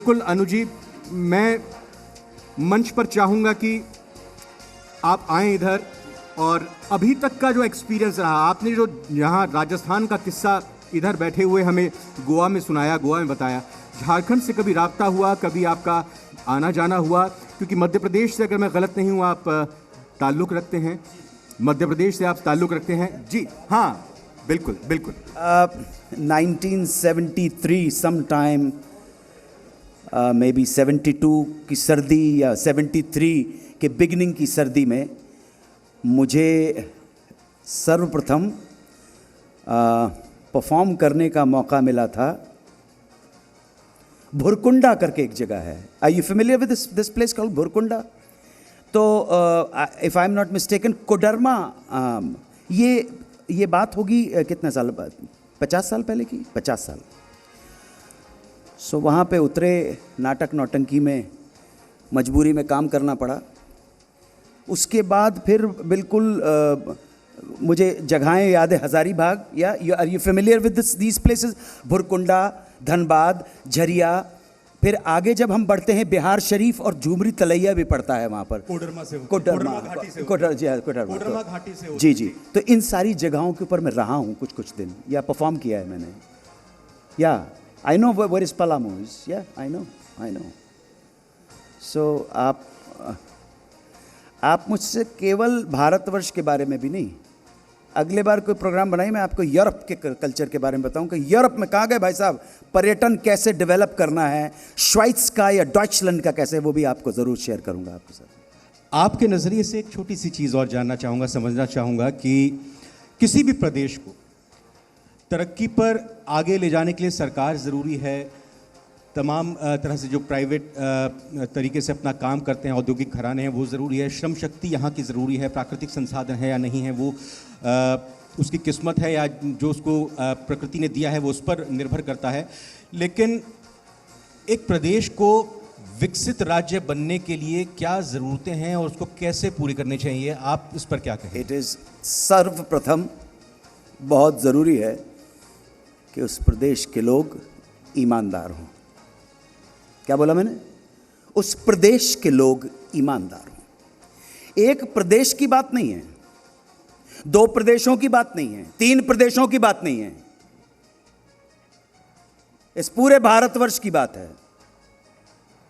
बिल्कुल अनुजी, मैं मंच पर चाहूँगा कि आप आएँ इधर और अभी तक का जो एक्सपीरियंस रहा, आपने जो यहाँ राजस्थान का किस्सा इधर बैठे हुए हमें गोवा में सुनाया, गोवा में बताया, झारखंड से कभी राब्ता हुआ, कभी आपका आना जाना हुआ? क्योंकि मध्य प्रदेश से अगर मैं गलत नहीं हूँ आप ताल्लुक़ रखते हैं, मध्य प्रदेश से आप ताल्लुक़ रखते हैं जी? हाँ बिल्कुल बिल्कुल। 1973 sometime, मे बी 72 की सर्दी या 73 के बिगनिंग की सर्दी में मुझे सर्वप्रथम परफॉर्म करने का मौका मिला था। भुरकुंडा करके एक जगह है, are you familiar with this place called Bhurkunda? तो if I am not mistaken Koderma, ये बात होगी कितने साल बाद, 50 साल पहले की, 50 साल। सो वहाँ पे उतरे, नाटक नौटंकी में मजबूरी में काम करना पड़ा। उसके बाद फिर बिल्कुल मुझे जगहें याद है, हज़ारीबाग, या are you familiar with these places? Bhurkunda, Dhanbad, Jharia, फिर आगे जब हम बढ़ते हैं बिहार शरीफ और झूमरी तलैया भी पड़ता है वहाँ पर, कोडरमा घाटी से जी जी। तो इन सारी जगहों के ऊपर मैं रहा हूँ कुछ दिन, या परफॉर्म किया है मैंने, या I know where is Palamu is. Yeah, I know. So आप मुझसे केवल भारतवर्ष के बारे में भी नहीं, अगले बार कोई प्रोग्राम बनाई मैं आपको यूरोप के कल्चर के बारे में बताऊं कि यूरोप में कहाँ गए भाई साहब, पर्यटन कैसे डेवलप करना है, श्वाइट्स का या डॉइचलैंड का कैसे, वो भी आपको ज़रूर शेयर करूंगा आपके साथ। आपके नज़रिए से एक छोटी सी चीज़ और जानना चाहूँगा, समझना चाहूँगा कि किसी भी प्रदेश को तरक्की पर आगे ले जाने के लिए सरकार ज़रूरी है, तमाम तरह से जो प्राइवेट तरीके से अपना काम करते हैं, औद्योगिक घराने हैं वो ज़रूरी है, श्रम शक्ति यहाँ की ज़रूरी है, प्राकृतिक संसाधन है या नहीं है वो उसकी किस्मत है या जो उसको प्रकृति ने दिया है वो उस पर निर्भर करता है। लेकिन एक प्रदेश को विकसित राज्य बनने के लिए क्या ज़रूरतें हैं और उसको कैसे पूरी करनी चाहिए, आप इस पर क्या कहें? इट इज़ सर्वप्रथम बहुत ज़रूरी है कि उस प्रदेश के लोग ईमानदार हों। क्या बोला मैंने? उस प्रदेश के लोग ईमानदार हों। एक प्रदेश की बात नहीं है, 2 प्रदेशों की बात नहीं है, 3 प्रदेशों की बात नहीं है, इस पूरे भारतवर्ष की बात है।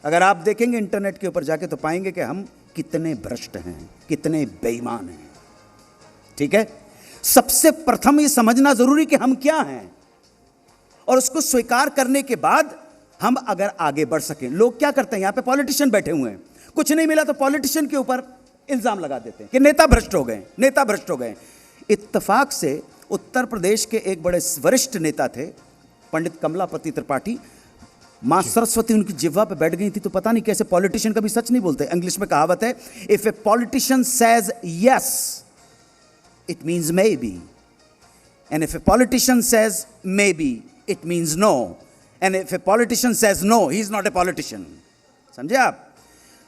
अगर आप देखेंगे इंटरनेट के ऊपर जाके तो पाएंगे कि हम कितने भ्रष्ट हैं, कितने बेईमान हैं। ठीक है, सबसे प्रथम ये समझना जरूरी कि हम क्या हैं और उसको स्वीकार करने के बाद हम अगर आगे बढ़ सकें। लोग क्या करते हैं, यहां पे पॉलिटिशियन बैठे हुए हैं, कुछ नहीं मिला तो पॉलिटिशियन के ऊपर इल्जाम लगा देते हैं कि नेता भ्रष्ट हो गए, नेता भ्रष्ट हो गए। इत्तेफाक से उत्तर प्रदेश के एक बड़े वरिष्ठ नेता थे पंडित कमलापति त्रिपाठी, मां सरस्वती उनकी जिह्वा पे बैठ गई थी। तो पता नहीं कैसे पॉलिटिशियन कभी सच नहीं बोलते। इंग्लिश में कहावत है, if a politician says yes it means may be, and if a politician says may be it means no, and if a politician says no, he is not a politician. समझे आप?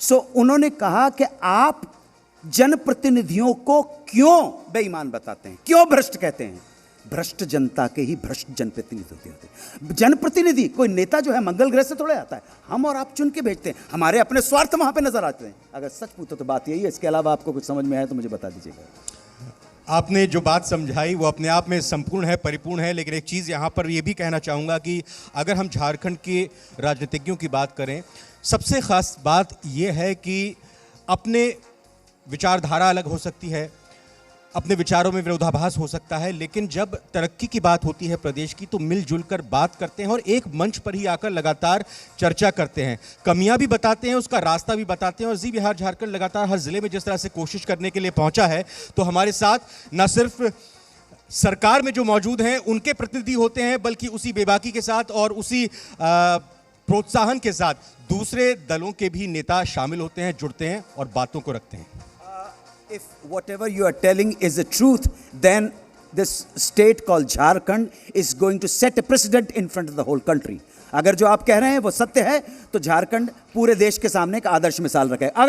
So उन्होंने कहा कि आप जनप्रतिनिधियों को क्यों बेईमान बताते हैं, क्यों भ्रष्ट कहते हैं? भ्रष्ट जनता के ही भ्रष्ट जनप्रतिनिधि होते हैं। जनप्रतिनिधि कोई नेता जो है मंगल ग्रह से थोड़े आता है, हम और आप चुन के भेजते हैं, हमारे अपने स्वार्थ वहां पे नजर आते हैं। अगर सच पूछो तो बात यही है, इसके अलावा आपको कुछ समझ में आए तो मुझे बता दीजिएगा। आपने जो बात समझाई वो अपने आप में संपूर्ण है, परिपूर्ण है, लेकिन एक चीज़ यहाँ पर ये भी कहना चाहूँगा कि अगर हम झारखंड के राजनीतिज्ञों की बात करें, सबसे ख़ास बात ये है कि अपने विचारधारा अलग हो सकती है, अपने विचारों में विरोधाभास हो सकता है, लेकिन जब तरक्की की बात होती है प्रदेश की तो मिलजुल कर बात करते हैं और एक मंच पर ही आकर लगातार चर्चा करते हैं, कमियां भी बताते हैं, उसका रास्ता भी बताते हैं। और जी बिहार झारखंड लगातार हर जिले में जिस तरह से कोशिश करने के लिए पहुंचा है, तो हमारे साथ न सिर्फ सरकार में जो मौजूद हैं उनके प्रतिनिधि होते हैं, बल्कि उसी बेबाकी के साथ और उसी प्रोत्साहन के साथ दूसरे दलों के भी नेता शामिल होते हैं, जुड़ते हैं और बातों को रखते हैं। If whatever you are telling is the truth, then this state called Jharkhand is going to set a precedent in front of the whole country. अगर जो आप कह रहे हैं वो सत्य है तो झारखंड पूरे देश के सामने एक आदर्श मिसाल रखे।